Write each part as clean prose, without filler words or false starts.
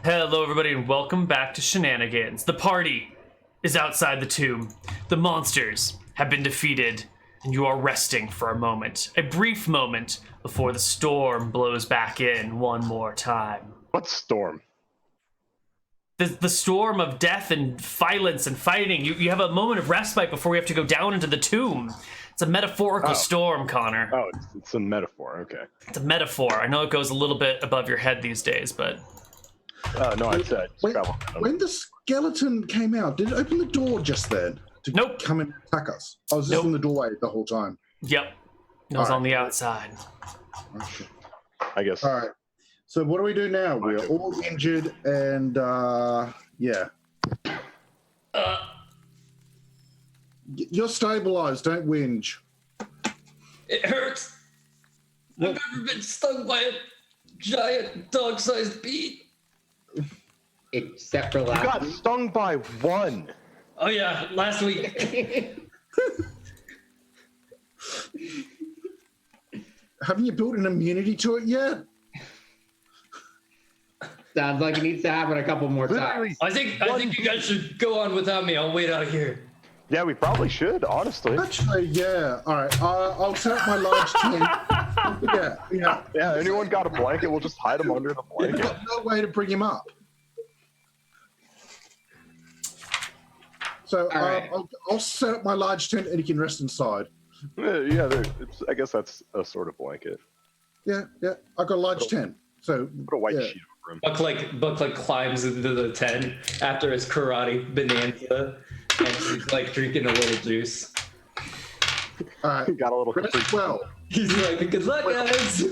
Hello everybody and welcome back to Shenanigans. The party is outside the tomb. The monsters have been defeated and you are resting for a moment. A brief moment before the storm blows back in one more time. What storm? The storm of death and violence and fighting. You have a moment of respite before we have to go down into the tomb. It's a metaphorical storm, Connar. Oh, it's a metaphor, okay. It's a metaphor. I know it goes a little bit above your head these days, but... No, I'd say travel. When the skeleton came out, did it open the door just then to Nope. come and attack us? I was just in the doorway the whole time. Yep. It was on the outside. Okay. I guess. All right. So what do we do now? We're all injured and, yeah. You're stabilized. Don't whinge. It hurts. I've never been stung by a giant dog-sized bee. Except for You last got week. stung by one. Oh yeah, last week. Haven't you built an immunity to it yet? Sounds like it needs to happen a couple more Literally. times. I think you guys should go on without me. I'll wait out here. Yeah, we probably should, honestly. Actually, yeah. All right. I'll set up my large tent. Yeah. Yeah, anyone got a blanket? We'll just hide him under the We've blanket. got no way to bring him up. So All right. I'll set up my large tent and he can rest inside. I guess that's a sort of blanket. Yeah. I got a large tent. So Put a white yeah. sheet over him. Buck climbs into the tent after his karate bonanza, and he's like drinking a little juice. All right. He got a little Rest well. He's like, "Good luck, guys."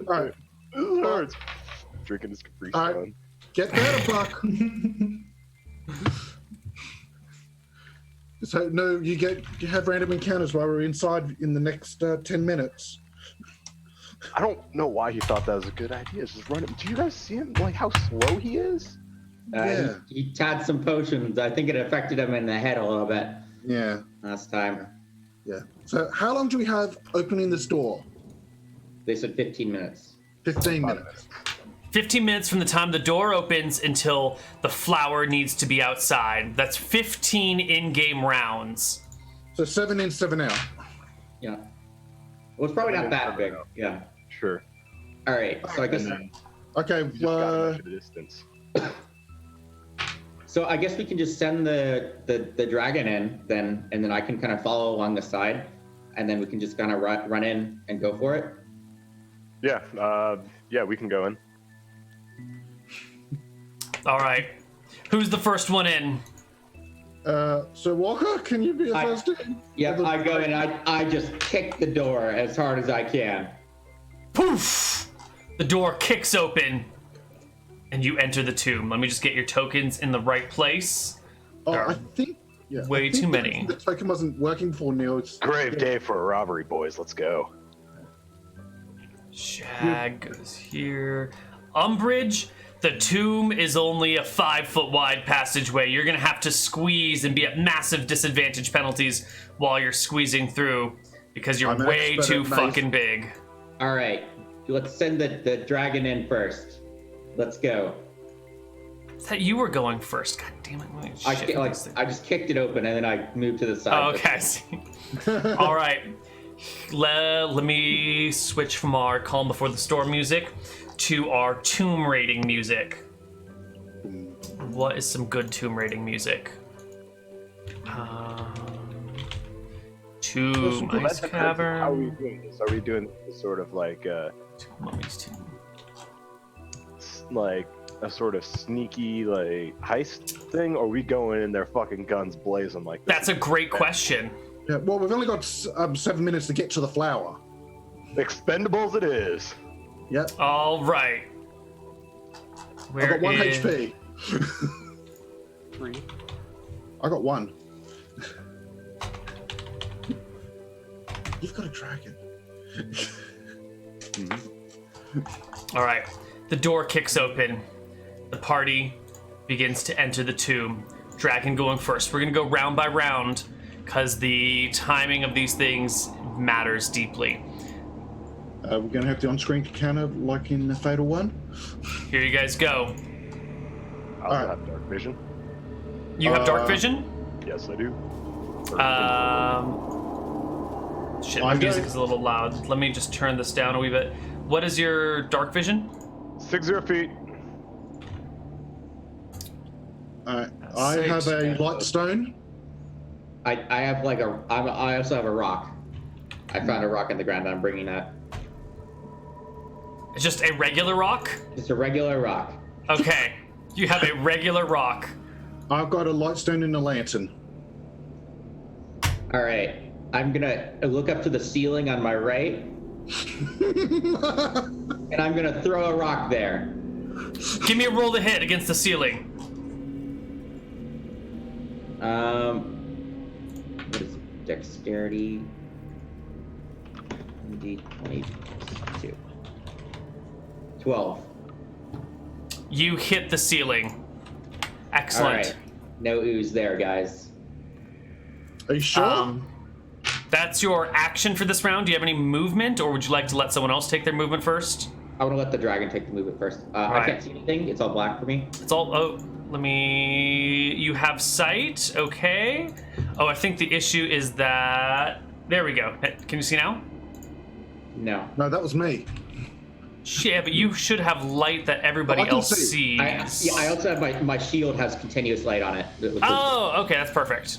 All right. This hurts. Drinking his Capri All right. Sun. Get better, Buck. So no, you have random encounters while we're inside in the next 10 minutes. I don't know why he thought that was a good idea. Just run him. Do you guys see him? Like how slow he is? Yeah. He had some potions. I think it affected him in the head a little bit Yeah. last time. Yeah. So how long do we have opening this door? They said 15 minutes. 15 minutes. 15 minutes from the time the door opens until the flower needs to be outside. That's 15 in-game rounds. So 7 in, 7 out. Yeah. Well, it's probably not that big. Yeah. Sure. All right. So I guess. Okay. We just gotta measure the distance. So I guess we can just send the dragon in then, and then I can kind of follow along the side, and then we can just kind of run in and go for it. Yeah, we can go in. All right. Who's the first one in? So Walker, can you be the first in? Yep, I go in. I just kick the door as hard as I can. Poof! The door kicks open and you enter the tomb. Let me just get your tokens in the right place. Oh, There are I think. Yeah. way I think too many. The token wasn't working for Neal. It's, Grave day for a robbery, boys. Let's go. Shag goes here. Umbridge, the tomb is only a 5-foot wide passageway. You're gonna have to squeeze and be at massive disadvantage penalties while you're squeezing through because you're I'm an way expert too at maze. fucking big. All right, let's send the dragon in first. Let's go. I thought you were going first. God damn it. Let me shift this thing. I just kicked it open and then I moved to the side. Oh, okay, I see. All right. Let me switch from our Calm Before the Storm music to our tomb raiding music. What is some good tomb raiding music? Tomb, Ice How are Cavern. we doing this? Are we doing this sort of like Mummy's Tomb. like a sort of sneaky like heist thing, or are we going in there fucking guns blazing like this? That's a great question. yeah. Well, we've only got 7 minutes to get to the flower. Expendables it is. Yep. All right. I got 1 is- HP. 3. I got 1. You've got a dragon. All right. The door kicks open. The party begins to enter the tomb. Dragon going first. We're going to go round by round because the timing of these things matters deeply. We're going to have the on-screen counter like in the Fatal 1. Here you guys go. I also have dark vision. You have dark vision? Yes, I do. Shit, my music is a little loud. Let me just turn this down a wee bit. What is your dark vision? 60 feet. I have a light stone. I have like I also have a rock. I found a rock in the ground. I'm bringing that. It's just a regular rock? Just a regular rock. Okay. You have a regular rock. I've got a light stone and a lantern. All right. I'm gonna look up to the ceiling on my right, and I'm gonna throw a rock there. Give me a roll to hit against the ceiling. What is dexterity? D22. 12. You hit the ceiling. Excellent. All right. No ooze there, guys. Are you sure? That's your action for this round. Do you have any movement, or would you like to let someone else take their movement first? I want to let the dragon take the movement first. I can't see anything. It's all black for me. It's all. Oh, let me. You have sight. Okay. Oh, I think the issue is that. There we go. Can you see now? No. No, that was me. Yeah, but you should have light that everybody I can else see. sees. I also have my shield has continuous light on it. Oh, okay, that's perfect.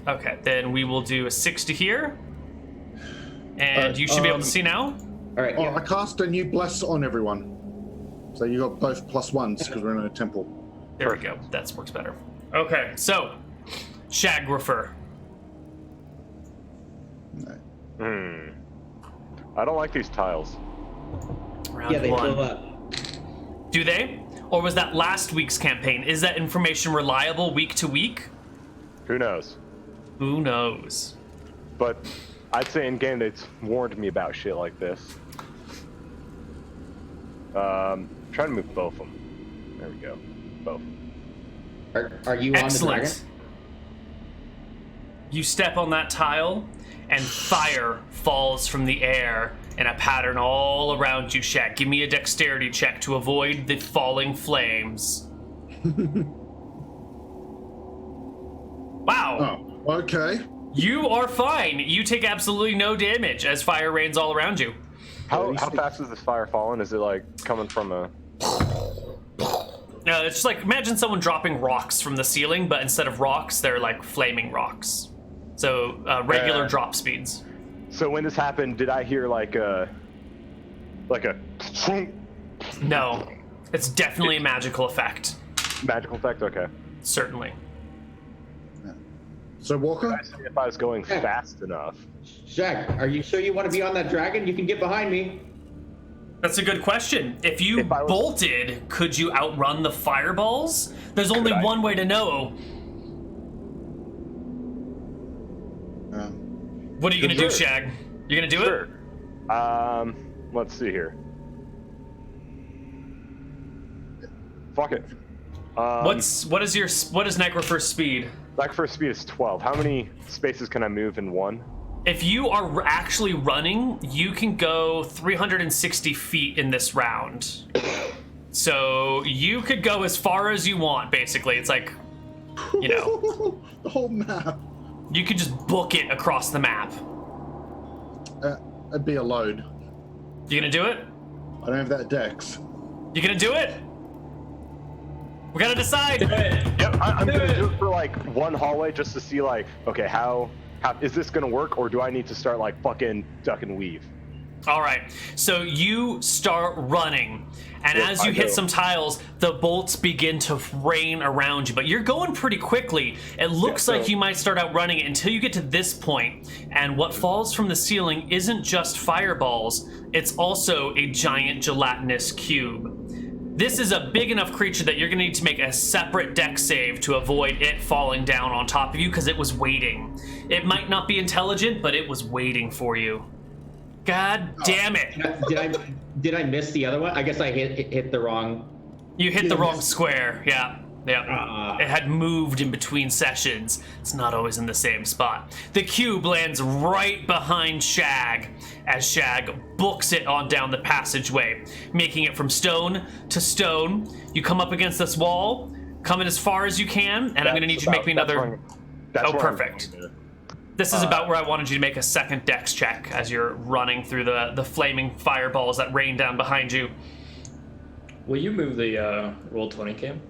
Okay, then we will do a 60 here. And you should be able to see now. All right. I cast a new bless on everyone. So you got both +1s because we're in a temple. There we go. That works better. Okay, so Shagrifer. I don't like these tiles. Round Yeah, they one. fill up. Do they? Or was that last week's campaign? Is that information reliable week to week? Who knows? Who knows? But I'd say in game they've warned me about shit like this. Try to move both of them. There we go. Both. Are you on the Excellent. dragon? You step on that tile, and fire falls from the air in a pattern all around you, Shaq. Give me a dexterity check to avoid the falling flames. Wow. Oh, okay. You are fine. You take absolutely no damage as fire rains all around you. How fast is this fire falling? Is it like coming from a... It's just like, imagine someone dropping rocks from the ceiling, but instead of rocks, they're like flaming rocks. So regular drop speeds. So when this happened, did I hear like a... No, it's definitely a magical effect. Magical effect? Okay. Certainly. So Walker? I see if I was going fast enough. Shaq, are you sure you want to be on that dragon? You can get behind me. That's a good question. If you bolted, could you outrun the fireballs? There's only one way to know. What are you gonna do, Shag? You gonna do it? Let's see here. Fuck it. What is Necrofer's speed? Necrofer's speed is 12. How many spaces can I move in one? If you are actually running, you can go 360 feet in this round. So you could go as far as you want, basically. It's like, you know. The whole map. You could just book it across the map. It'd be a load. You gonna do it? I don't have that dex. You gonna do it? We gotta decide. Yep, I'm gonna do it for like one hallway just to see like, okay, how is this gonna work, or do I need to start like fucking duck and weave? All right, so you start running, and as you hit some tiles, the bolts begin to rain around you, but you're going pretty quickly. It looks like you might start out running it until you get to this point, and what falls from the ceiling isn't just fireballs, it's also a giant gelatinous cube. This is a big enough creature that you're gonna need to make a separate dex save to avoid it falling down on top of you, because it was waiting. It might not be intelligent, but it was waiting for you. God damn it! Did I miss the other one? I guess I hit the wrong. You hit the wrong square. Yeah. Yeah, it had moved in between sessions. It's not always in the same spot. The cube lands right behind Shag as Shag books it on down the passageway, making it from stone to stone. You come up against this wall, come in as far as you can, and I'm going to need you to make me another... Oh, perfect. This is about where I wanted you to make a second dex check as you're running through the flaming fireballs that rain down behind you. Will you move the roll 20 cam?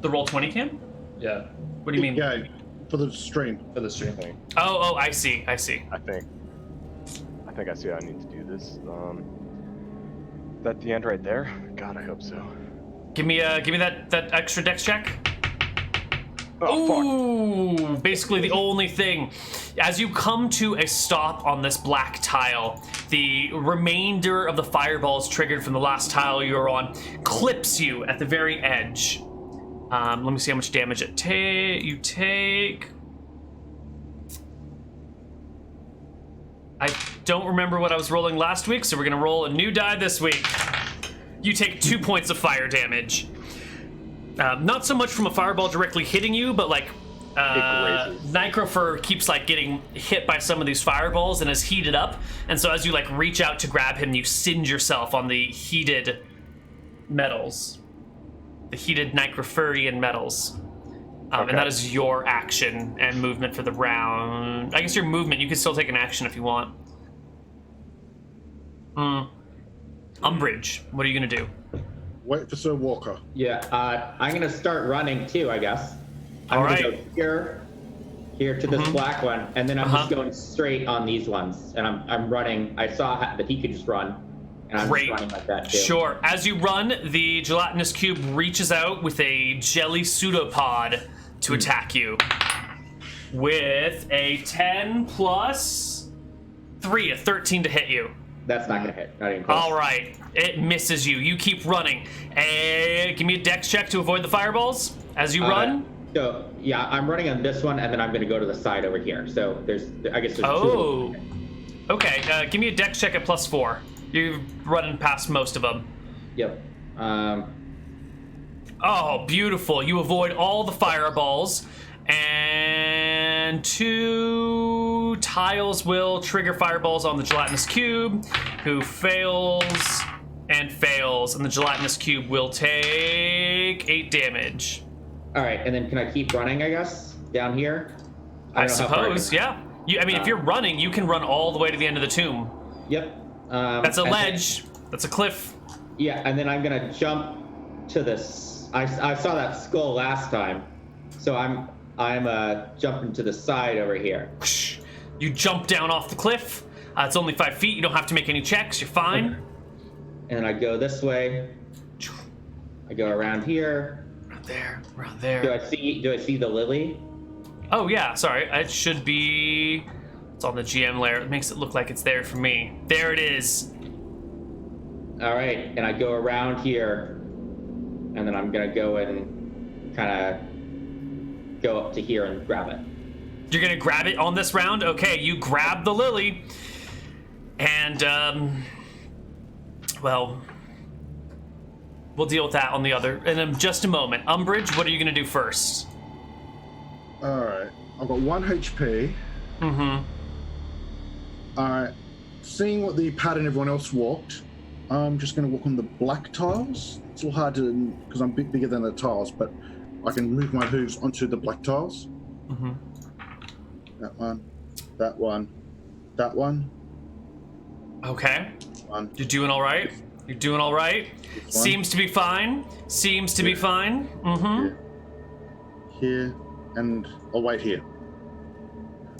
The roll 20 cam? Yeah. What do you mean? Yeah, for the stream. For the stream. Oh, I see. I think I see how I need to do this. That the end right there? God, I hope so. Give me that extra dex check. Oh, Ooh, basically the only thing. As you come to a stop on this black tile, the remainder of the fireballs triggered from the last tile you were on clips you at the very edge. Let me see how much damage you take. I don't remember what I was rolling last week, so we're gonna roll a new die this week. You take 2 points of fire damage. Not so much from a fireball directly hitting you, but like Necrofer keeps like getting hit by some of these fireballs and is heated up, and so as you like reach out to grab him, you singe yourself on the heated metals, the heated Necroferian metals. Okay. And that is your action and movement for the round. I guess your movement, you can still take an action if you want. Umbridge, what are you gonna do? Wait for Sir Walker. Yeah, I'm gonna start running too, I guess. I'm All gonna right. go here to this black one, and then I'm just going straight on these ones. And I'm running. I saw that he could just run, and I'm Great. just running like that too. Sure. As you run, the gelatinous cube reaches out with a jelly pseudopod to attack you with a 10 plus 3, a 13 to hit you. That's not gonna hit. Not even close. All right, it misses you. You keep running. Give me a dex check to avoid the fireballs as you run. So yeah, I'm running on this one, and then I'm gonna go to the side over here. So I guess there's Oh, two. okay. Give me a dex check at +4. You're running past most of them. Yep. Oh, beautiful. You avoid all the fireballs, and 2 tiles will trigger fireballs on the gelatinous cube, who fails and fails, and the gelatinous cube will take 8 damage. All right, and then can I keep running? I guess down here. I don't know how far suppose, yeah. If you're running, you can run all the way to the end of the tomb. Yep. That's a and ledge. That's a cliff. Yeah, and then I'm gonna jump to this. I saw that skull last time, so I'm jumping to the side over here. You jump down off the cliff. It's only 5 feet. You don't have to make any checks. You're fine. And I go this way. I go around here. Around Do there. I see the lily? Oh yeah, sorry. It should be. It's on the GM layer. It makes it look like it's there for me. There it is. All right, and I go around here, and then I'm gonna go and kind of go up to here and grab it. You're gonna grab it on this round. Okay, you grab the lily, and well, we'll deal with that on the other in just a moment. Umbridge, what are you gonna do first? All right, I've got 1 HP. Mm-hmm. All right, seeing what the pattern everyone else walked, I'm just going to walk on the black tiles. It's a little hard to, because I'm bigger than the tiles, but I can move my hooves onto the black tiles. Mm-hmm. That one, that one, that one. Okay. One. You're doing all right. You're doing all right. One. Seems to be fine. Seems to be fine. Mm-hmm. Here, and I'll wait here.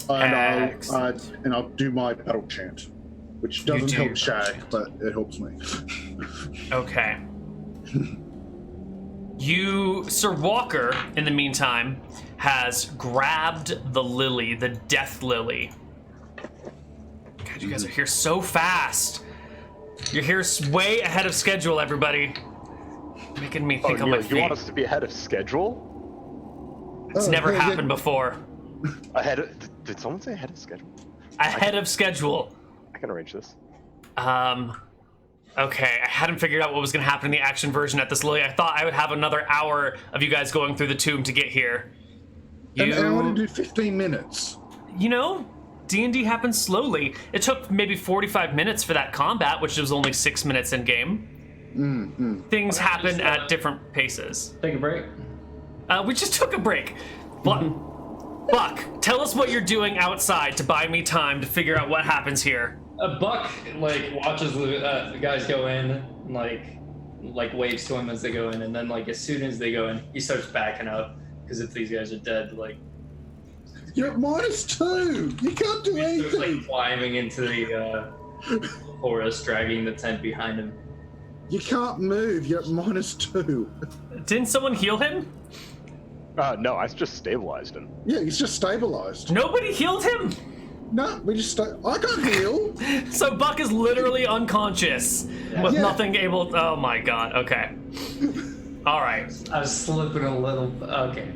And I'll do my battle chant, which doesn't do your help Shag, chant. but it helps me. Okay. Sir Walker, in the meantime, has grabbed the lily, the death lily. God, you guys are here so fast. You're here way ahead of schedule, everybody. Making me think on my Neal, feet. you want us to be ahead of schedule? It's never happened before. Did someone say ahead of schedule? Ahead of schedule. I can arrange this. Okay, I hadn't figured out what was going to happen in the action version at this lily. I thought I would have another hour of you guys going through the tomb to get here. And I want to do 15 minutes. You know, D&D happens slowly. It took maybe 45 minutes for that combat, which was only 6 minutes in game. Things happen at different paces. Take a break. We just took a break. Buck, tell us what you're doing outside to buy me time to figure out what happens here. Buck like watches the guys go in, and, like waves to him as they go in, and then like as soon as they go in, he starts backing up because if these guys are dead, like You're at -2. You can't do he starts anything. like climbing into the forest, dragging the tent behind him. You can't move. You're at -2. Didn't someone heal him? No, I just stabilized him. Yeah, he's just stabilized. Nobody healed him? No, we just I can't heal. So Buck is literally unconscious with Yeah. nothing able. Oh my god. Okay. All right. I was slipping a little. Okay.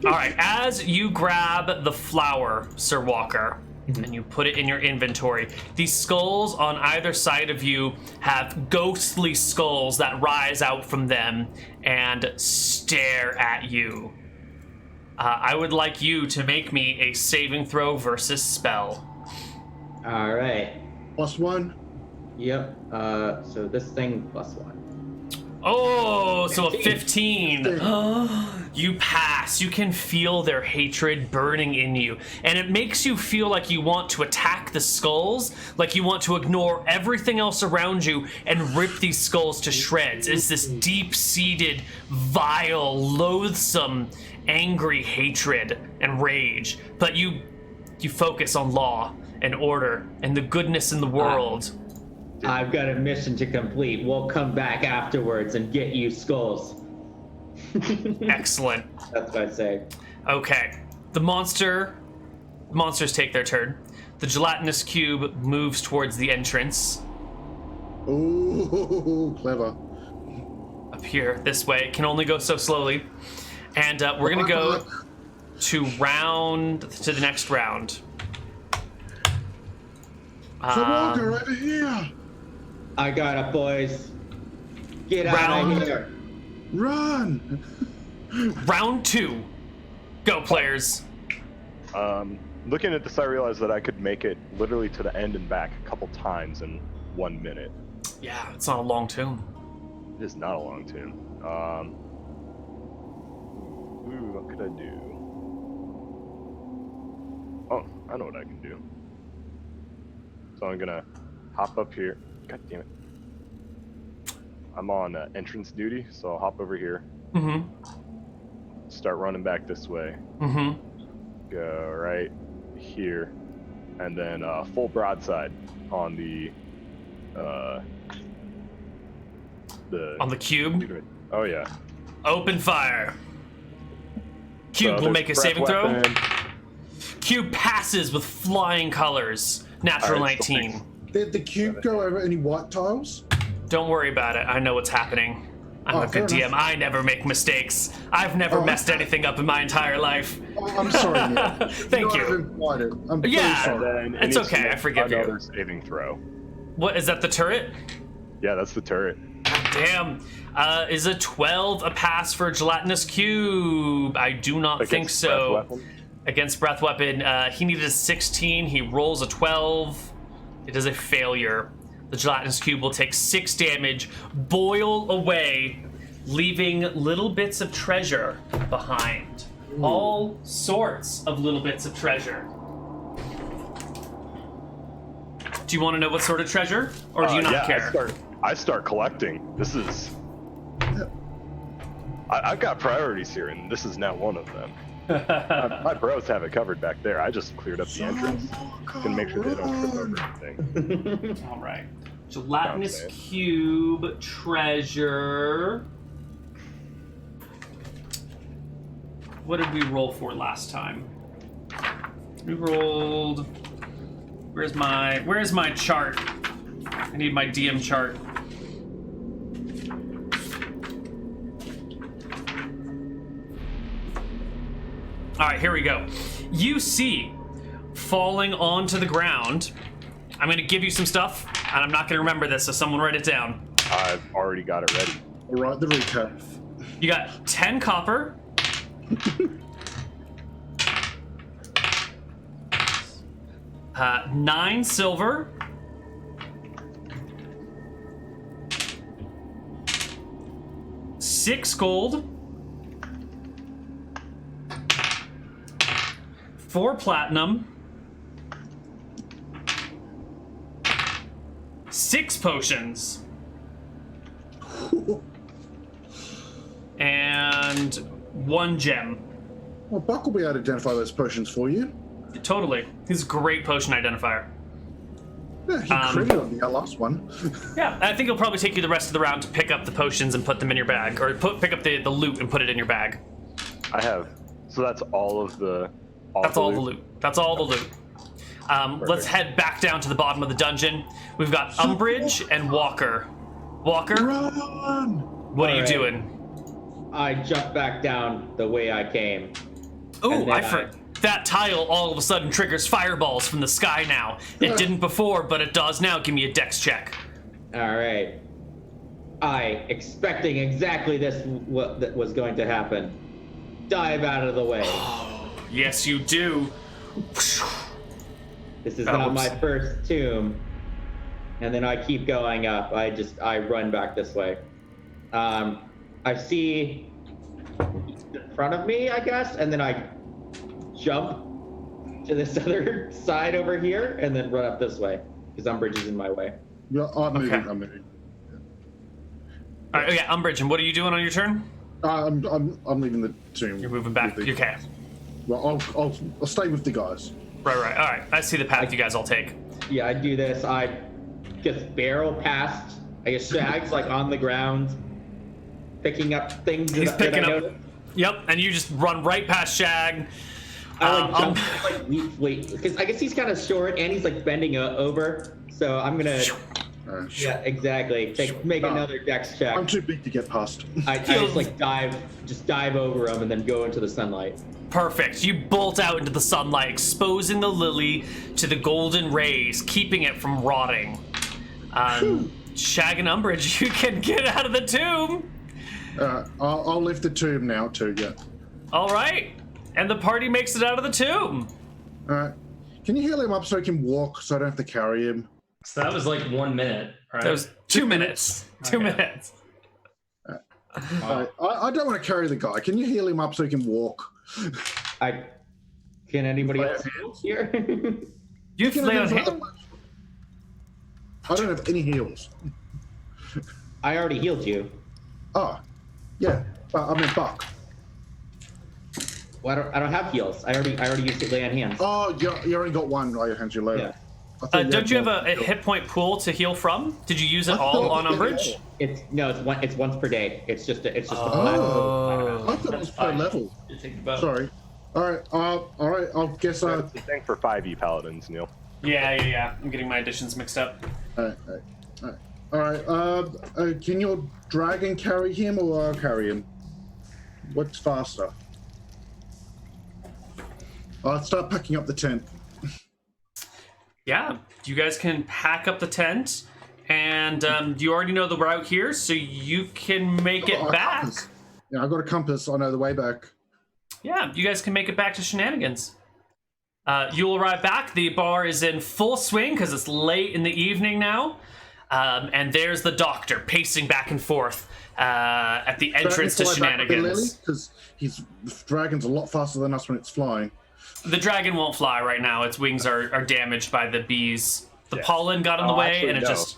All right. As you grab the flower, Sir Walker, and you put it in your inventory, these skulls on either side of you have ghostly skulls that rise out from them and stare at you. I would like you to make me a saving throw versus spell. All right. +1. Yep. So this thing +1. Oh, so a 15. You pass. You can feel their hatred burning in you. And it makes you feel like you want to attack the skulls, like you want to ignore everything else around you and rip these skulls to shreds. It's this deep-seated, vile, loathsome, angry hatred and rage. But you focus on law and order and the goodness in the world. I've got a mission to complete. We'll come back afterwards and get you skulls. Excellent. That's what I say. Okay. The monsters take their turn. The gelatinous cube moves towards the entrance. Ooh, clever. Up here, this way. It can only go so slowly. And we're going to go to the next round. So Walker, over here. I got it, boys. Get out Round- of here. Run. Round 2. Go, players. Looking at this, I realized that I could make it literally to the end and back a couple times in 1 minute. Yeah, it's not a long tomb. It is not a long tune. What could I do? Oh, I know what I can do. So I'm gonna hop up here. God damn it. I'm on entrance duty, so I'll hop over here. Mm-hmm. Start running back this way. Mm-hmm. Go right here, and then full broadside on the On the cube. Oh yeah. Open fire. Cube So will there's make a breath saving throw. weapon. Cube passes with flying colors. Natural All right, so 19. Did the cube go over any white tiles? Don't worry about it. I know what's happening. I'm a good fair DM. enough. I never make mistakes. I've never messed anything up in my entire life. Oh, I'm sorry, Neal. Thank I've you. implied it. I'm very Yeah. sorry. Then it It's needs to okay, I make forgive you. another saving throw. What is that? The turret? Yeah, that's the turret. Damn. Is a 12 a pass for gelatinous cube? I do not think Against so. breath weapon. Against breath weapon, he needed a 16. He rolls a 12. It is a failure. The gelatinous cube will take 6 damage, boil away, leaving little bits of treasure behind. All sorts of little bits of treasure. Do you want to know what sort of treasure, or do you not yeah, care? I start collecting. This is. I've got priorities here, and this is now one of them. My bros have it covered back there. I just cleared up the entrance. Gonna make sure they don't trip over anything. All right. Gelatinous Okay. cube treasure. What did we roll for last time? We rolled. Where's my chart? I need my DM chart. All right, here we go. You see, falling onto the ground. I'm going to give you some stuff. And I'm not going to remember this, so someone write it down. I've already got it ready. All right, the recap. You got 10 copper. 9 silver. 6 gold. 4 platinum. 6 potions. And 1 gem. Well, Buck will be able to identify those potions for you. Totally. He's a great potion identifier. Yeah, he created on the last one. Yeah, I think it'll probably take you the rest of the round to pick up the potions and put them in your bag, or pick up the loot and put it in your bag. I have. So that's all of the. That's all the loot. That's all the loot. Let's head back down to the bottom of the dungeon. We've got Umbridge and Walker. Walker, Run! what are you Alright. doing? I jump back down the way I came. Ooh, And then that tile all of a sudden triggers fireballs from the sky now. It didn't before, but it does now. Give me a dex check. All right. I, expecting exactly this what that was going to happen, dive out of the way. Yes, you do. This is Oh, not my oops. first tomb. And then I keep going up. I run back this way. I see in front of me, I guess, and then I jump to this other side over here and then run up this way because Umbridge is in my way. Yeah, I'm moving. Okay. I'm moving. All right, yeah, Umbridge, and what are you doing on your turn? I'm leaving the tomb. You're moving back. with the- Okay. Well, I'll stay with the guys. Right. All right. I see the path you guys all take. Yeah, I do this. I just barrel past. I guess Shag's like on the ground, picking up things. He's that picking I up. noticed. Yep, and you just run right past Shag. I like jump, like wait, because I guess he's kind of short and he's like bending over. So I'm gonna. Yeah, exactly. Make No. another dex check. I'm too big to get past. I just like dive over him and then go into the sunlight. Perfect. You bolt out into the sunlight, exposing the lily to the golden rays, keeping it from rotting. Shag and Umbridge, you can get out of the tomb. I'll leave the tomb now too. Yeah. All right, and the party makes it out of the tomb. All right. Can you heal him up so he can walk, so I don't have to carry him? So that was like 1 minute, right? That was 2 minutes. 2 minutes. I don't want to carry the guy. Can you heal him up so he can walk? Can anybody else here? You Can lay I on heal hand. him? I don't have any heals. I already healed you. Oh, yeah. I mean, Buck. Well, I don't have heals. I already used it lay on hands. Oh, you only got one. Lay your hands, you low. Yeah. Don't you have a hit point pool to heal from? Did you use it all on Umbridge? It's once per day. It's just a Oh. I thought it was per level. You take the bow. Sorry. All right. I guess I. That's the thing for 5e paladins, Neal. Yeah. I'm getting my additions mixed up. All right. Can your dragon carry him, or I'll carry him? What's faster? I'll start packing up the tent. Yeah, you guys can pack up the tent, and you already know the route here, so you can make it Oh, back. compass. Yeah, I got a compass. I know the way back. Yeah, you guys can make it back to Shenanigans. You'll arrive back. The bar is in full swing because it's late in the evening now. And there's the doctor pacing back and forth at the entrance to Shenanigans. Because the dragon's a lot faster than us when it's flying. The dragon won't fly right now. Its wings are damaged by the bees. The pollen got in the Oh, way, actually, and it no. just...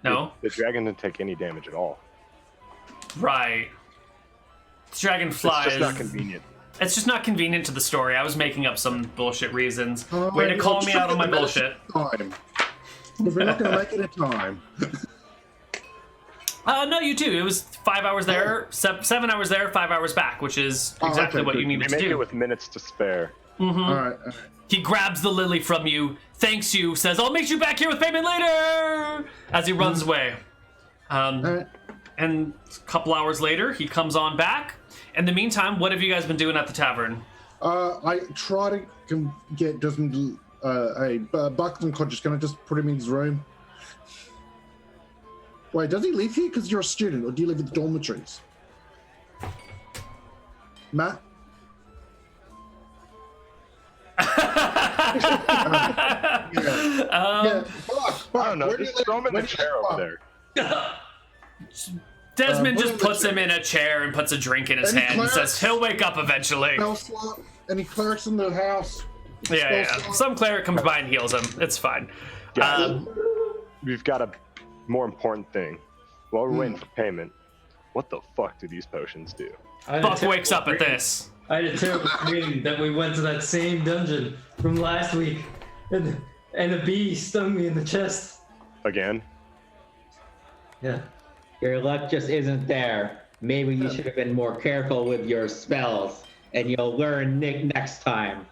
No? The dragon didn't take any damage at all. Right. The dragon It's flies. just not convenient. It's just not convenient to the story. I was making up some bullshit reasons. Oh, Way to call I'll me try out on my the minute bullshit. Time. Because we're not going to make it in time. No, you do. It was 5 hours there, 7 hours there, 5 hours back, which is exactly okay, what you good. needed We to make it do. with minutes to spare. All right. He grabs the lily from you, thanks you, says, "I'll meet you back here with payment later," as he runs away. All right. And a couple hours later, he comes on back. In the meantime, what have you guys been doing at the tavern? I try to get Buck's unconscious. Can I just put him in his room Wait, does he live here because you're a student, or do you live in the dormitories? Matt? Yeah. Buck, I don't know. where do you Just live? throw him in Where the do you chair live, over Buck? there. Desmond put just him in the puts him chair. in a chair and puts a drink in his Any hand and clerics? says he'll wake up eventually. Spell slot? Any clerics in the house? Yeah. Spell slot? Some cleric comes by and heals him. It's fine. Guys, we've got a more important thing. While we're waiting for payment, what the fuck do these potions do? Buck wakes up at this. I had a terrible dream that we went to that same dungeon from last week, and a bee stung me in the chest. Again? Yeah. Your luck just isn't there. Maybe you should have been more careful with your spells, and you'll learn next time.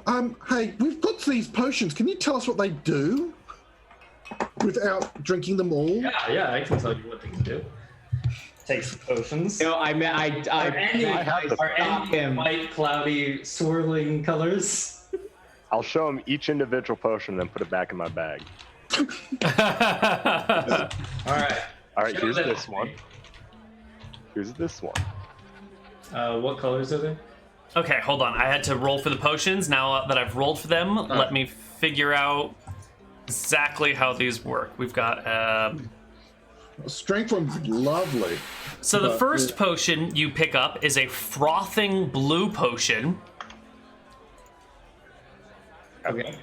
Hey, we've got these potions. Can you tell us what they do? Without drinking them all? Yeah, I can tell you what they can do. Take some potions. No, I mean, I Are any him. white, cloudy, swirling colors? I'll show him each individual potion and then put it back in my bag. All right. All right, Show here's them. this one. Here's this one. What colors are they? Okay, hold on. I had to roll for the potions. Now that I've rolled for them, let me figure out exactly how these work. We've got Strength one's lovely. so the But, first yeah. potion you pick up is a frothing blue potion. Okay.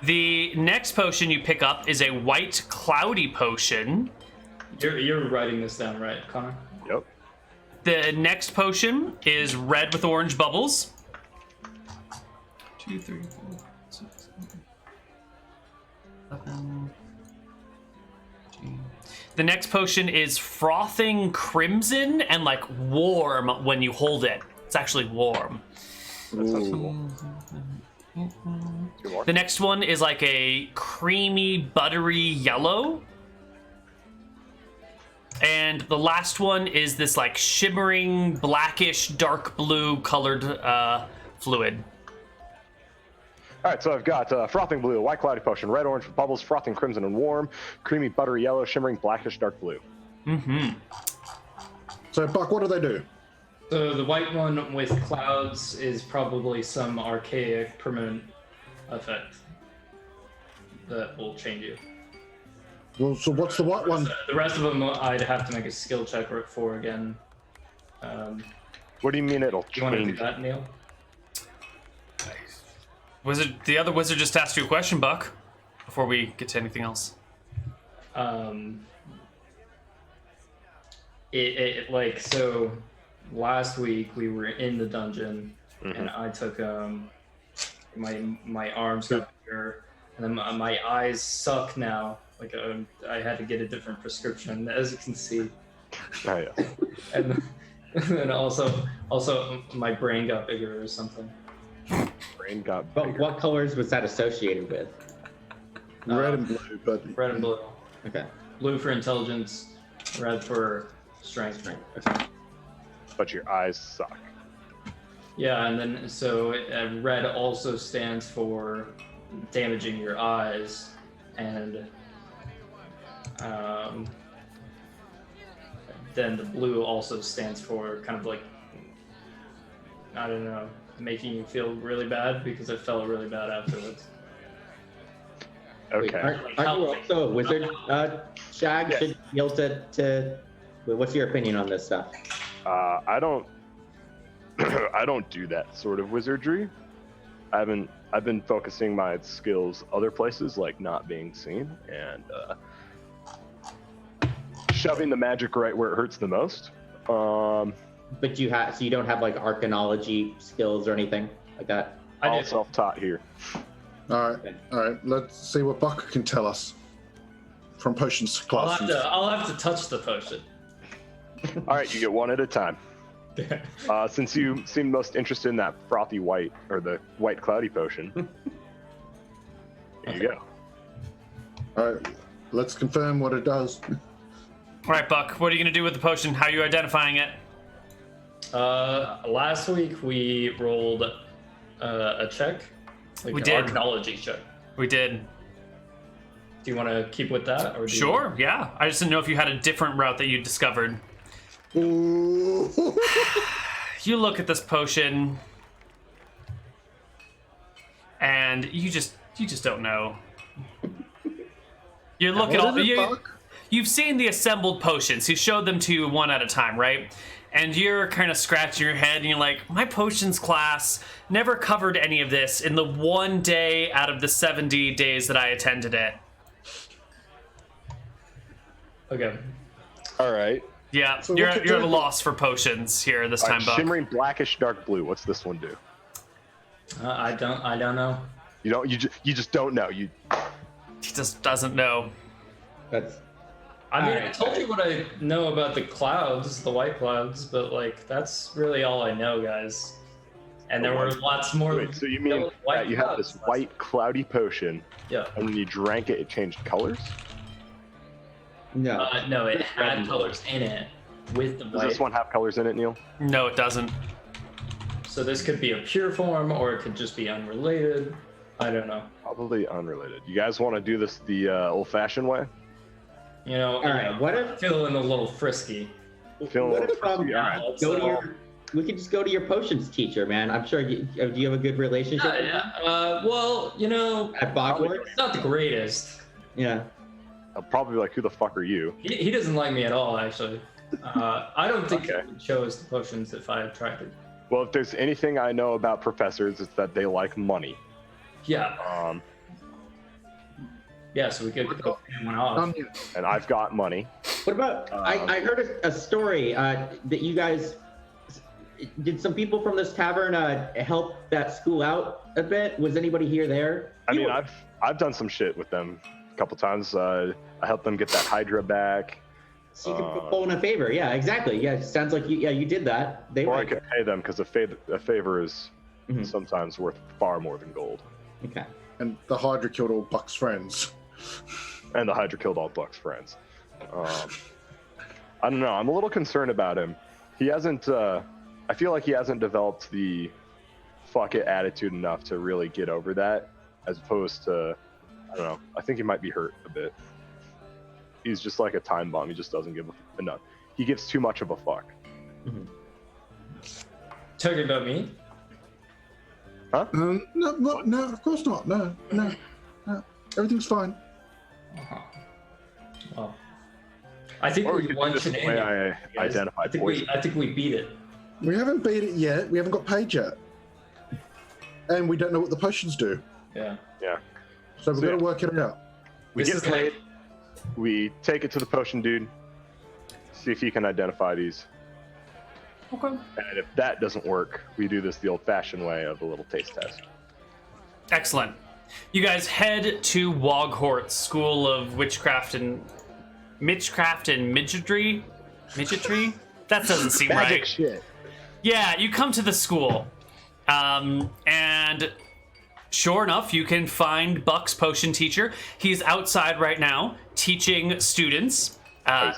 The next potion you pick up is a white cloudy potion. You're writing this down, right, Connor? Yep. The next potion is red with orange bubbles. 2, 3, 4, 6, 7, 11, 13. The next potion is frothing crimson and like warm when you hold it. It's actually warm. That sounds cool. Good luck. The next one is like a creamy, buttery yellow. And the last one is this like shimmering, blackish, dark blue colored fluid. All right, so I've got frothing blue, white cloudy potion, red orange with bubbles, frothing crimson and warm, creamy buttery yellow, shimmering blackish dark blue. So, Buck, what do they do? So the white one with clouds is probably some archaic permanent effect that will change you. Well, so what's the white one? The rest of them, I'd have to make a skill check for again. What do you mean it'll You want to do change? that, Neal? Wizard, the other wizard just asked you a question, Buck, before we get to anything else. Like, so last week we were in the dungeon and I took my arms got bigger and then my eyes suck now. Like I had to get a different prescription, as you can see. Oh, yeah. And then also my brain got bigger or something. Brain got But bigger. what colors was that associated with? Red and blue, but Red and blue. Okay. Blue for intelligence, red for strength. Okay. But your eyes suck. Yeah, and then so red also stands for damaging your eyes, and then the blue also stands for kind of like, I don't know, making you feel really bad because I felt really bad afterwards. Wait, Okay. aren't you also a wizard, Shag? Yes. Should you be able to wait, what's your opinion on this stuff? I don't I don't do that sort of wizardry. I've been focusing my skills other places, like not being seen and shoving the magic right where it hurts the most. But you don't have like arcanology skills or anything like that? All do. self-taught here. all right. Let's see what Buck can tell us from potions to classes. I'll have to touch the potion. All right, you get one at a time. Since you seem most interested in that frothy white or the white cloudy potion, here you go. All right, let's confirm what it does. All right, Buck, what are you going to do with the potion? How are you identifying it? Last week we rolled a check, like We an did. archaeology check. We did. Do you want to keep with that, or do Sure, yeah. I just didn't know if you had a different route that you discovered. Ooh. You look at this potion, and you just don't know. You look at all you've seen the assembled potions. He showed them to you one at a time, right? And you're kind of scratching your head, and you're like, my potions class never covered any of this in the one day out of the 70 days that I attended it. Okay. All right. Yeah, So you're what at to a do? loss for potions here this All time, right, Buck. shimmering blackish dark blue. What's this one do? I don't know. You just don't know. He just doesn't know. That's I mean, I Alright. told you what I know about the clouds, the white clouds, but like that's really all I know, guys. And there were lots more. Wait, so you mean white that you have this clouds. white cloudy potion, Yeah. and when you drank it, it changed colors? no. No, it had colors in it with the Does white. this one have colors in it, Neil? No, it doesn't. So this could be a pure form, or it could just be unrelated. I don't know. Probably unrelated. You guys want to do this the old-fashioned way? You know, All right. What if feeling a little frisky. Feeling what a little if frisky, all right. go to your? We could just go to your potions teacher, man. I'm sure. Do you have a good relationship with him Well, you know, at Bogwarts? it's not the greatest. Yeah. I'll probably be like, who the fuck are you? He doesn't like me at all, actually. I don't think Okay. he would chose the potions if I had tried to. Well, if there's anything I know about professors, it's that they like money. Yeah. Yeah, so we could go one off. And I've got money. What about? I heard a story that you guys did. Some people from this tavern help that school out a bit. Was anybody here there? I mean, I've done some shit with them a couple times. I helped them get that Hydra back, So you could pull in a favor. Yeah, exactly. Yeah, it sounds like you did that. They or I like could pay them because a favor is Mhm. sometimes worth far more than gold. Okay. And the Hydra killed all Buck's friends. And the Hydra killed all Buck's friends. I don't know. I'm a little concerned about him. He hasn't. I feel like he hasn't developed the fuck it attitude enough to really get over that. As opposed to, I don't know. I think he might be hurt a bit. He's just like a time bomb. He just doesn't give enough. He gives too much of a fuck. Talking about me? No, of course not. No. Everything's fine. Well, I think Or we we could won do this the way Shenanigans. I identify I think poison. I think we beat it. We haven't beat it yet. We haven't got paid yet. And we don't know what the potions do. Yeah. Yeah. So we've So, got to yeah. work it out. We This get is paid. We take it to the potion dude. See if he can identify these. Okay. And if that doesn't work, we do this the old-fashioned way of a little taste test. Excellent. You guys head to Woghort's School of Witchcraft and Midgetry. Midgetry? That doesn't seem right. shit. Yeah, you come to the school, and sure enough, you can find Buck's potion teacher. He's outside right now teaching students.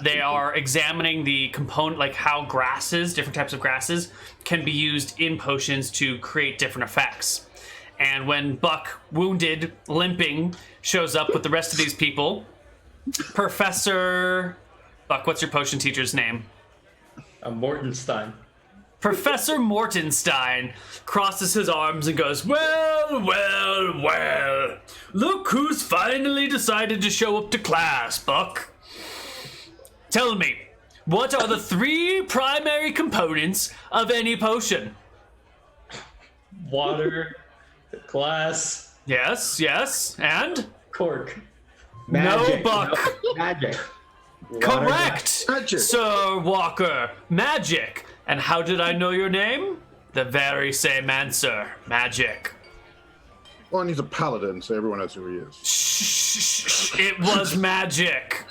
They are examining the component, like how grasses, different types of grasses, can be used in potions to create different effects. And when Buck, wounded, limping, shows up with the rest of these people, Professor... Buck, what's your potion teacher's name? Mortenstein. Professor Mortenstein crosses his arms and goes, well, look who's finally decided to show up to class, Buck. Tell me, what are the 3 primary components of any potion? Water, glass, Yes, and? cork. Magic. No, Buck. Magic. Correct, Magic. Sir Walker. Magic. And how did I know your name? The very same answer. Magic. Well, and he's a paladin, so everyone knows who he is. Shh. It was magic.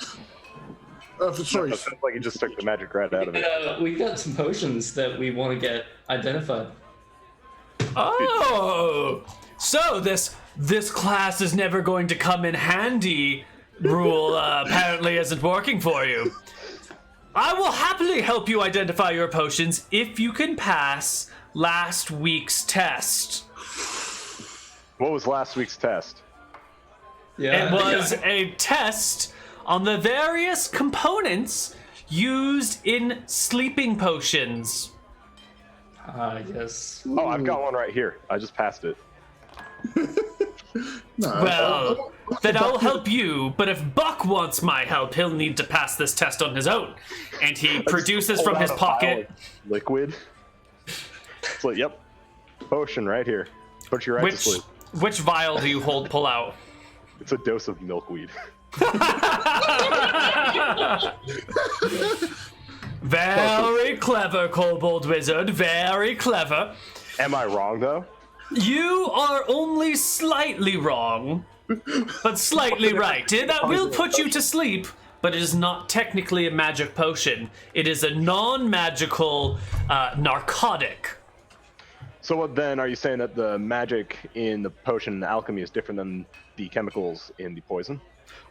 Sorry. It sounds like he just took the magic right out of it. We got some potions that we want to get identified. Oh, so this class is never going to come in handy. Rule apparently isn't working for you. I will happily help you identify your potions if you can pass last week's test. What was last week's test? Yeah. It was a test on the various components used in sleeping potions. Yes. Oh, I've got one right here. I just passed it. No, Well, then I'll help you, but if Buck wants my help, he'll need to pass this test on his own. And he produces from Pulled his out a vial pocket. of liquid. It's like, yep, potion right here. Put you right to sleep. Which vial do you pull out? It's a dose of milkweed. Very clever, Kobold Wizard. Very clever. Am I wrong though? You are only slightly wrong, but slightly right. That will put you to sleep, but it is not technically a magic potion. It is a non-magical narcotic. So what then? Are you saying that the magic in the potion and alchemy is different than the chemicals in the poison?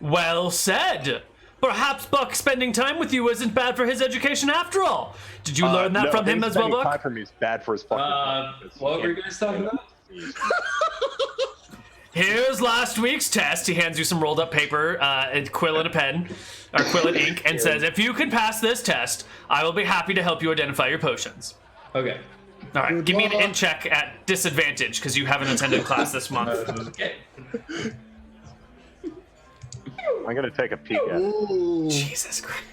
Well said. Perhaps Buck spending time with you isn't bad for his education after all. Did you learn that no, from him as well, spending Buck? time for me is bad for his fucking. What were you guys talking about? Here's last week's test. He hands you some rolled up paper, a quill and a pen, or quill and ink, and says, if you can pass this test, I will be happy to help you identify your potions. Okay. All right, give me an int check at disadvantage, because you haven't attended class this month. Okay. I'm gonna take a peek at it. Ooh. Jesus Christ.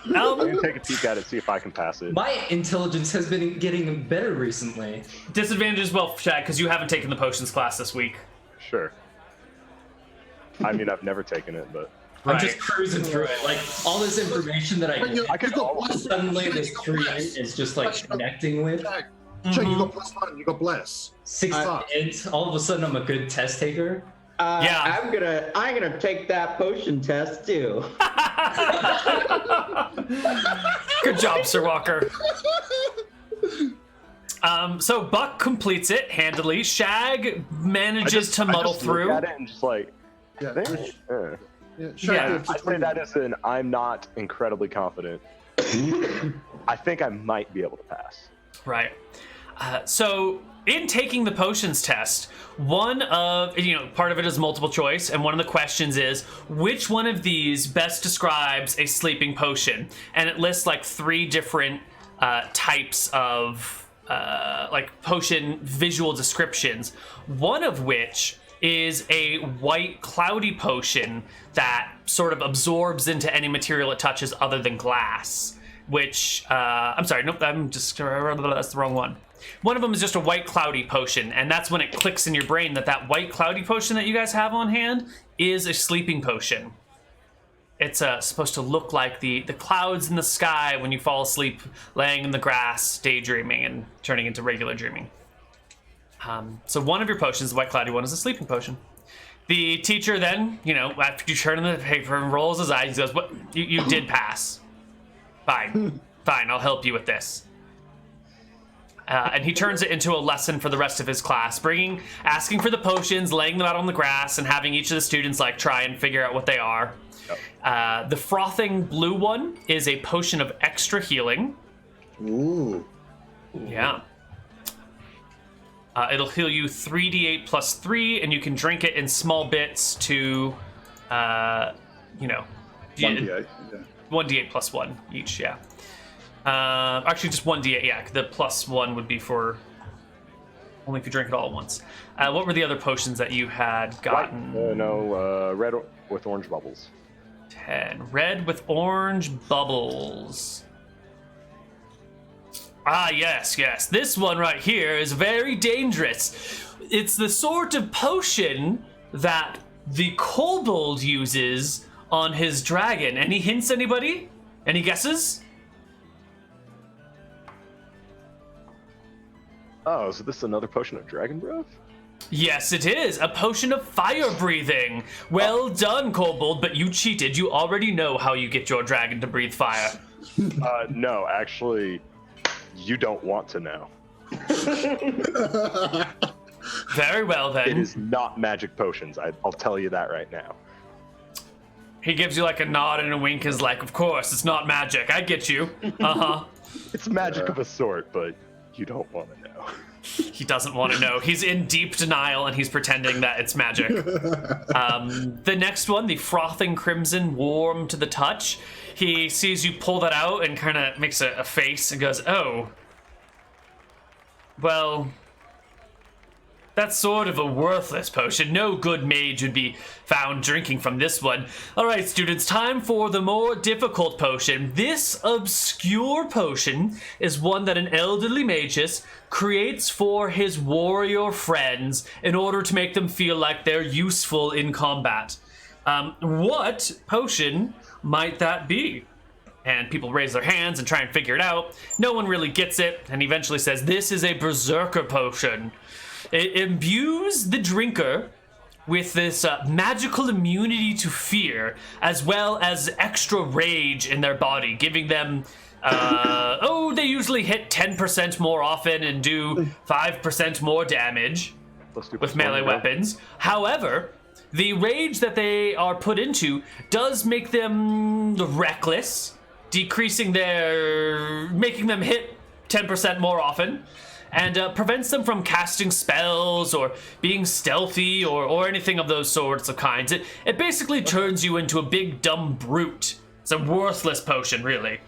I'm gonna take a peek at it, see if I can pass it. My intelligence has been getting better recently. Disadvantage as well, Shad, because you haven't taken the potions class this week. Sure. I mean, I've never taken it, but I'm just cruising through it. Like, all this information that I get, I could almost. suddenly this tree is just like connecting with. Check, you got +1, you got bless. 6 int, all of a sudden I'm a good test taker. Yeah. I'm gonna take that potion test too. Good job, Sir Walker. So Buck completes it handily. Shag manages to muddle through. Look at it and just like, Yeah, eh. yeah, Yeah, I'd say that is an I'm not incredibly confident. I think I might be able to pass. Right. So in taking the potions test, one of, part of it is multiple choice, and one of the questions is, which one of these best describes a sleeping potion? And it lists like 3 different types of like potion visual descriptions, one of which is a white cloudy potion that sort of absorbs into any material it touches other than glass, which, I'm sorry, nope, that's the wrong one. One of them is just a white cloudy potion, and that's when it clicks in your brain that white cloudy potion that you guys have on hand is a sleeping potion. It's supposed to look like the clouds in the sky when you fall asleep, laying in the grass, daydreaming, and turning into regular dreaming. So one of your potions, the white cloudy one, is a sleeping potion. The teacher then, after you turn in the paper and rolls his eyes, he goes, "What? You did pass. Fine, I'll help you with this." And he turns it into a lesson for the rest of his class, asking for the potions, laying them out on the grass, and having each of the students try and figure out what they are. Yep. The frothing blue one is a potion of extra healing. Ooh. Yeah. It'll heal you 3d8 plus 3, and you can drink it in small bits to, 1d8, yeah. 1d8 plus 1 each, yeah. Actually, just 1d8, yeah. The plus 1 would be for only if you drink it all at once. What were the other potions that you had gotten? Red with orange bubbles. 10. Red with orange bubbles. Ah, yes. This one right here is very dangerous. It's the sort of potion that the kobold uses on his dragon. Any hints, anybody? Any guesses? Oh, so this is another potion of dragon breath? Yes, it is. A potion of fire breathing. Well done, kobold, but you cheated. You already know how you get your dragon to breathe fire. No, actually, you don't want to know. Very well, then. It is not magic potions. I'll tell you that right now. He gives you a nod and a wink, is like, of course, it's not magic. I get you. Uh-huh. It's magic of a sort, but you don't want to know. He doesn't want to know. He's in deep denial and he's pretending that it's magic. The next one, the frothing crimson, warm to the touch. He sees you pull that out and kind of makes a face and goes, oh. Well, that's sort of a worthless potion. No good mage would be found drinking from this one. All right, students, time for the more difficult potion. This obscure potion is one that an elderly magus creates for his warrior friends in order to make them feel like they're useful in combat. What potion might that be? And people raise their hands and try and figure it out. No one really gets it, and he eventually says, this is a berserker potion. It imbues the drinker with this magical immunity to fear, as well as extra rage in their body, giving them, they usually hit 10% more often and do 5% more damage with melee weapons. However, the rage that they are put into does make them reckless, making them hit 10% more often. And prevents them from casting spells or being stealthy or anything of those sorts of kinds. It basically turns you into a big dumb brute. It's a worthless potion, really.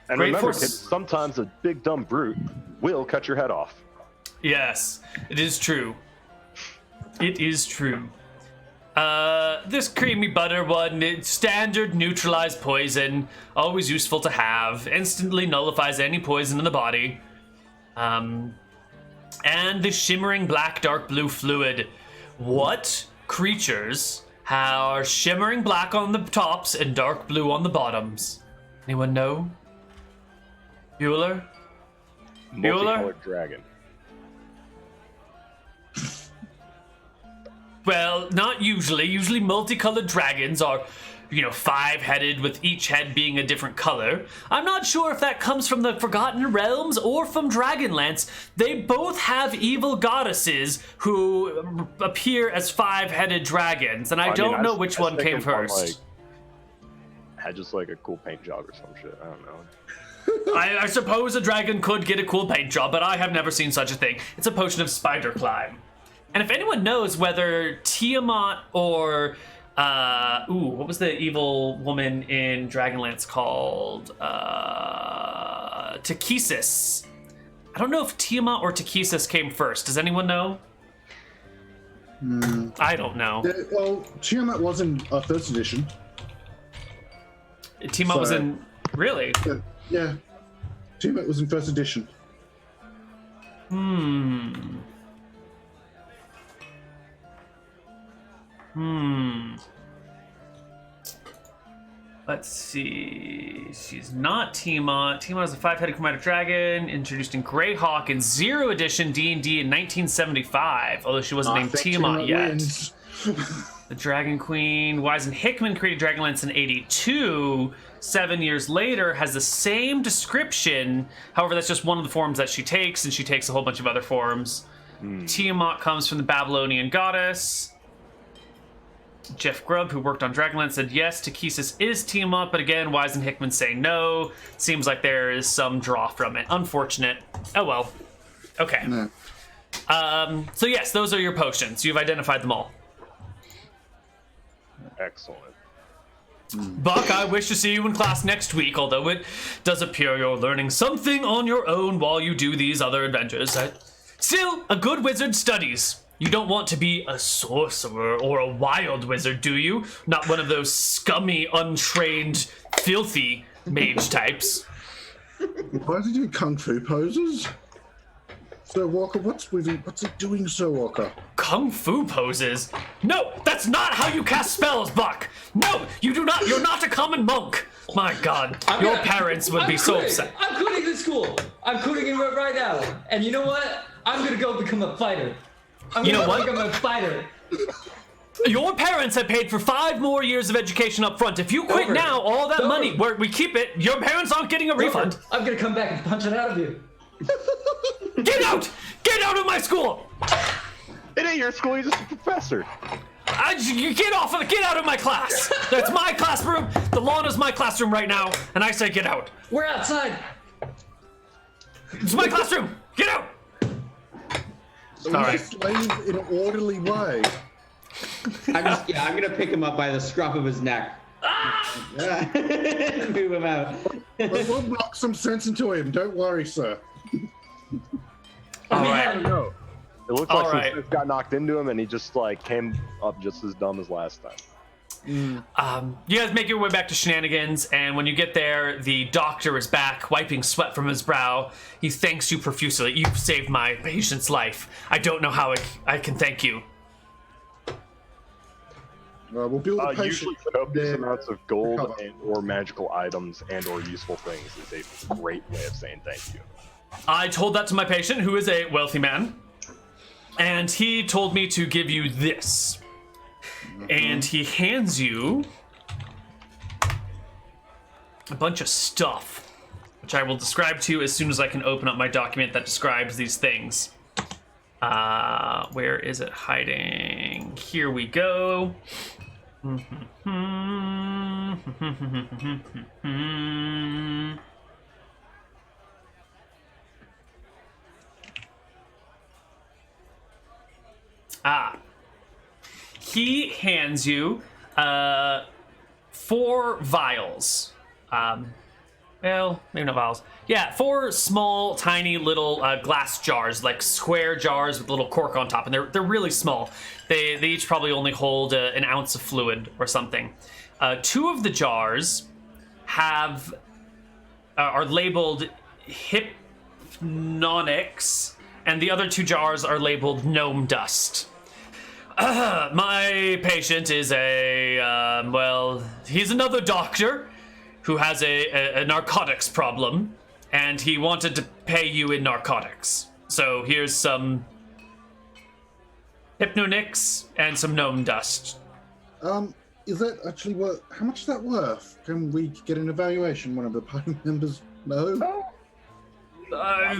And Great remember, for... kids, sometimes a big dumb brute will cut your head off. Yes, it is true. It is true. This creamy butter one, it's standard neutralized poison, always useful to have, instantly nullifies any poison in the body. And the shimmering black dark blue fluid. What creatures are shimmering black on the tops and dark blue on the bottoms? Anyone know? Bueller? Multicolored dragon. Well, not usually. Usually multicolored dragons are, 5-headed with each head being a different color. I'm not sure if that comes from the Forgotten Realms or from Dragonlance. They both have evil goddesses who appear as 5-headed dragons, and I don't know which one came first. Had just like a cool paint job or some shit. I don't know. I suppose a dragon could get a cool paint job, but I have never seen such a thing. It's a potion of spider climb. And if anyone knows whether Tiamat or what was the evil woman in Dragonlance called? Takesis. I don't know if Tiamat or Takesis came first. Does anyone know? I don't know. Well, Tiamat was in first edition. Tiamat was in... Really? Yeah. Tiamat was in first edition. Let's see. She's not Tiamat. Tiamat is a 5-headed chromatic dragon introduced in Greyhawk in 0 edition D&D in 1975, although she wasn't named Tiamat yet. Wins. The Dragon Queen. Wise and Hickman created Dragonlance in 82. 7 years later, has the same description. However, that's just one of the forms that she takes, and she takes a whole bunch of other forms. Tiamat comes from the Babylonian goddess. Jeff Grubb, who worked on Dragonlance, said yes, Takesis is Tiamat, but again, Wise and Hickman say no. Seems like there is some draw from it. Unfortunate. Oh well. Okay. No. So yes, those are your potions. You've identified them all. Excellent. Buck, I wish to see you in class next week, although it does appear you're learning something on your own while you do these other adventures. Still, a good wizard studies. You don't want to be a sorcerer or a wild wizard, do you? Not one of those scummy, untrained, filthy mage types. Why is he doing kung fu poses? Sir Walker, what's he doing, Sir Walker? Kung fu poses? No, that's not how you cast spells, Buck! No, you do not! You're not a common monk! My god, your parents would be so upset. I'm quitting the school! I'm quitting it right now! And you know what? I'm gonna go become a fighter. I'm gonna become a fighter. Your parents have paid for 5 more years of education up front. If you quit now, all that money, we keep it, your parents aren't getting a refund. I'm gonna come back and punch it out of you. Get out! Get out of my school! It ain't your school, you're just a professor. You get out of my class! That's my classroom! The lawn is my classroom right now, and I say get out. We're outside! It's my classroom! Get out! He's All a right. slave in an orderly way. I'm gonna pick him up by the scruff of his neck. Move him out. We'll knock some sense into him. Don't worry, sir. All I right. don't know. It looks All like right. some shit got knocked into him, and he just like came up just as dumb as last time. You guys make your way back to Shenanigans, and when you get there, the doctor is back, wiping sweat from his brow. He thanks you profusely. You've saved my patient's life. I don't know how I can thank you. We'll build a patient. Usually copious then amounts of gold recover. and or magical items and or useful things is a great way of saying thank you. I told that to my patient, who is a wealthy man, and he told me to give you this. And he hands you a bunch of stuff, which I will describe to you as soon as I can open up my document that describes these things. Where is it hiding? Here we go. He hands you 4 vials. Well, maybe not vials. Yeah, 4 small, tiny little glass jars, like square jars with a little cork on top, and they're really small. They each probably only hold an ounce of fluid or something. 2 of the jars are labeled hypnonics, and the other 2 jars are labeled gnome dust. My patient is he's another doctor who has a narcotics problem, and he wanted to pay you in narcotics. So here's some hypnonics and some gnome dust. Is that actually worth? How much is that worth? Can we get an evaluation? One of the party members know.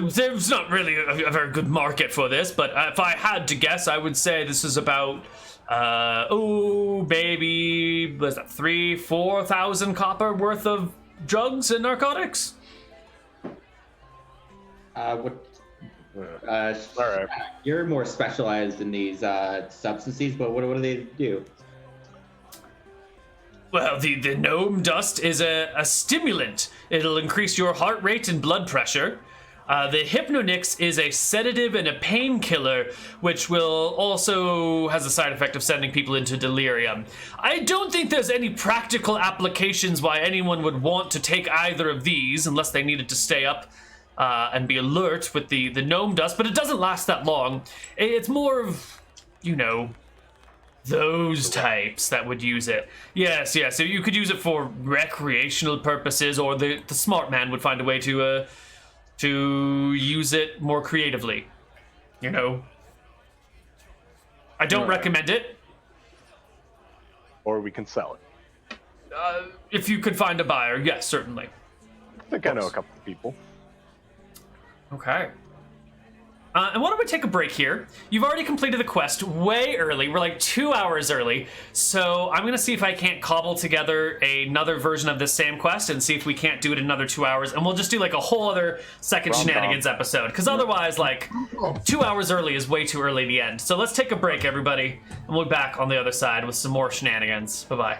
There's not really a very good market for this, but if I had to guess, I would say this is about, maybe, was that 3,000-4,000 copper worth of drugs and narcotics? All right. You're more specialized in these substances, but what do they do? Well, the gnome dust is a stimulant. It'll increase your heart rate and blood pressure. The Hypnonix is a sedative and a painkiller, which will also has a side effect of sending people into delirium. I don't think there's any practical applications why anyone would want to take either of these unless they needed to stay up and be alert with the gnome dust, but it doesn't last that long. It's more of, those types that would use it. Yes, so you could use it for recreational purposes, or the smart man would find a way to use it more creatively. I don't recommend it. Or we can sell it. If you could find a buyer, yes, certainly. I think I know a couple of people. Okay. And why don't we take a break here? You've already completed the quest way early. We're like 2 hours early. So I'm going to see if I can't cobble together another version of this same quest and see if we can't do it in another 2 hours. And we'll just do like a whole other second Shenanigans episode. Because otherwise, 2 hours early is way too early at the end. So let's take a break, everybody. And we'll be back on the other side with some more Shenanigans. Bye-bye.